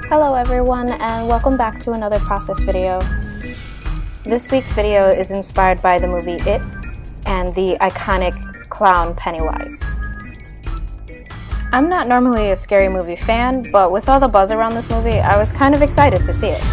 Hello everyone, and welcome back to another process video. This week's video is inspired by the movie It and the iconic clown Pennywise. I'm not normally a scary movie fan, but with all the buzz around this movie, I was kind of excited to see it.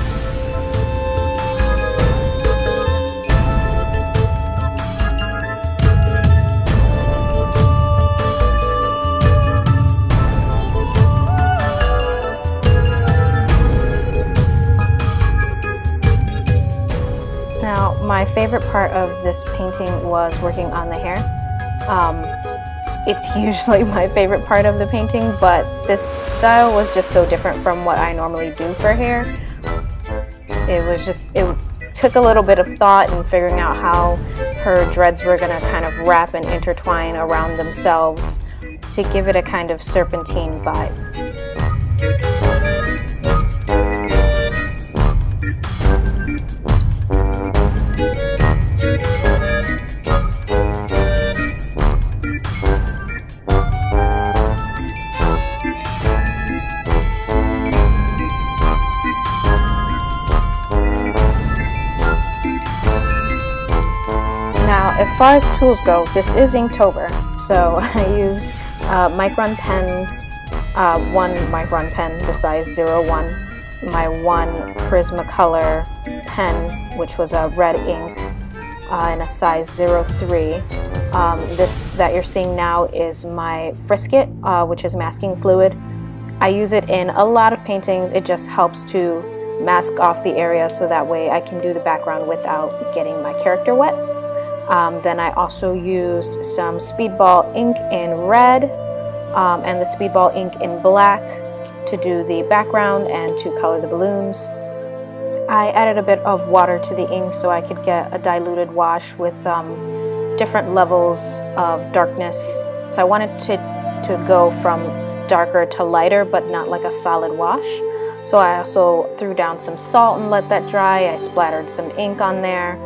Now, my favorite part of this painting was working on the hair. It's usually my favorite part of the painting, but this style was just so different from what I normally do for hair. It took a little bit of thought in figuring out how her dreads were gonna kind of wrap and intertwine around themselves to give it a kind of serpentine vibe. As far as tools go, this is Inktober, so I used Micron pens, one Micron pen, the size 01, my one Prismacolor pen, which was a red ink, in a size 03. This that you're seeing now is my Frisket, which is masking fluid. I use it in a lot of paintings. It just helps to mask off the area so that way I can do the background without getting my character wet. Then I also used some Speedball ink in red and the Speedball ink in black to do the background and to color the balloons. I added a bit of water to the ink so I could get a diluted wash with different levels of darkness. So I wanted to go from darker to lighter, but not like a solid wash. So I also threw down some salt and let that dry. I splattered some ink on there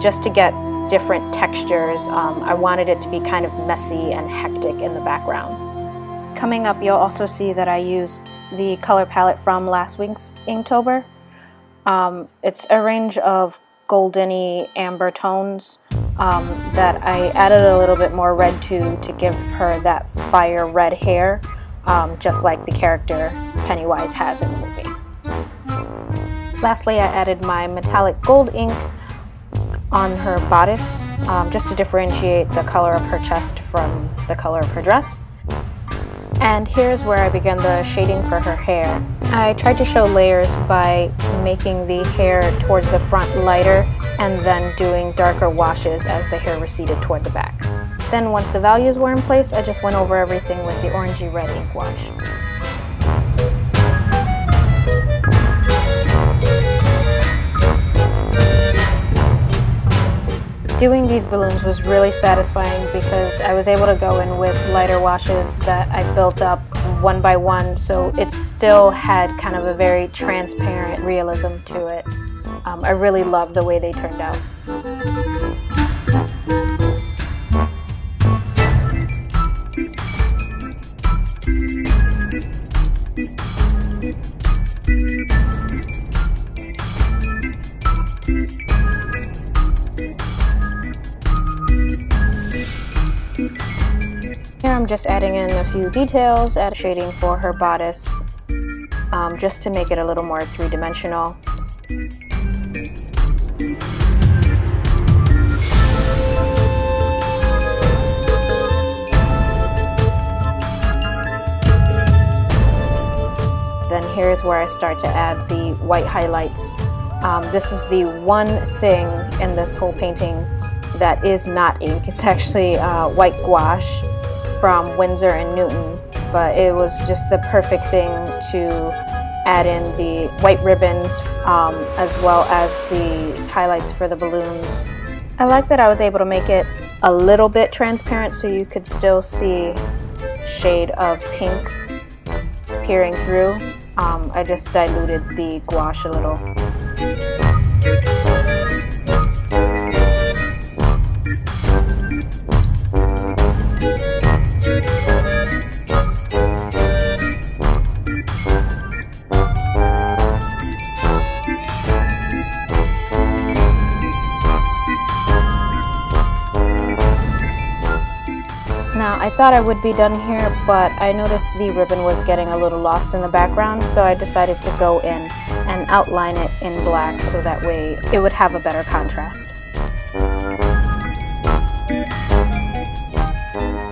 just to get different textures. I wanted it to be kind of messy and hectic in the background. Coming up, you'll also see that I used the color palette from last week's Inktober. It's a range of goldeny amber tones that I added a little bit more red to give her that fire red hair, just like the character Pennywise has in the movie. Lastly, I added my metallic gold ink on her bodice, just to differentiate the color of her chest from the color of her dress. And here's where I began the shading for her hair. I tried to show layers by making the hair towards the front lighter and then doing darker washes as the hair receded toward the back. Then once the values were in place, I just went over everything with the orangey red ink wash. Doing these balloons was really satisfying because I was able to go in with lighter washes that I built up one by one, so it still had kind of a very transparent realism to it. I really love the way they turned out. Here I'm just adding in a few details, add shading for her bodice, just to make it a little more three-dimensional. Then here's where I start to add the white highlights. This is the one thing in this whole painting that is not ink. It's actually white gouache from Winsor and Newton, but it was just the perfect thing to add in the white ribbons as well as the highlights for the balloons. I like that I was able to make it a little bit transparent so you could still see shade of pink peering through. I just diluted the gouache a little. I thought I would be done here, but I noticed the ribbon was getting a little lost in the background, so I decided to go in and outline it in black so that way it would have a better contrast.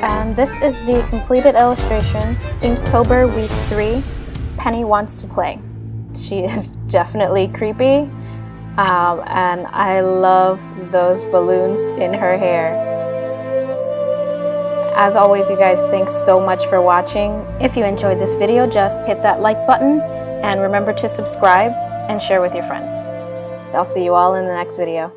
And this is the completed illustration. It's Inktober week 3. Penny wants to play. She is definitely creepy, and I love those balloons in her hair. As always, you guys, thanks so much for watching. If you enjoyed this video, just hit that like button and remember to subscribe and share with your friends. I'll see you all in the next video.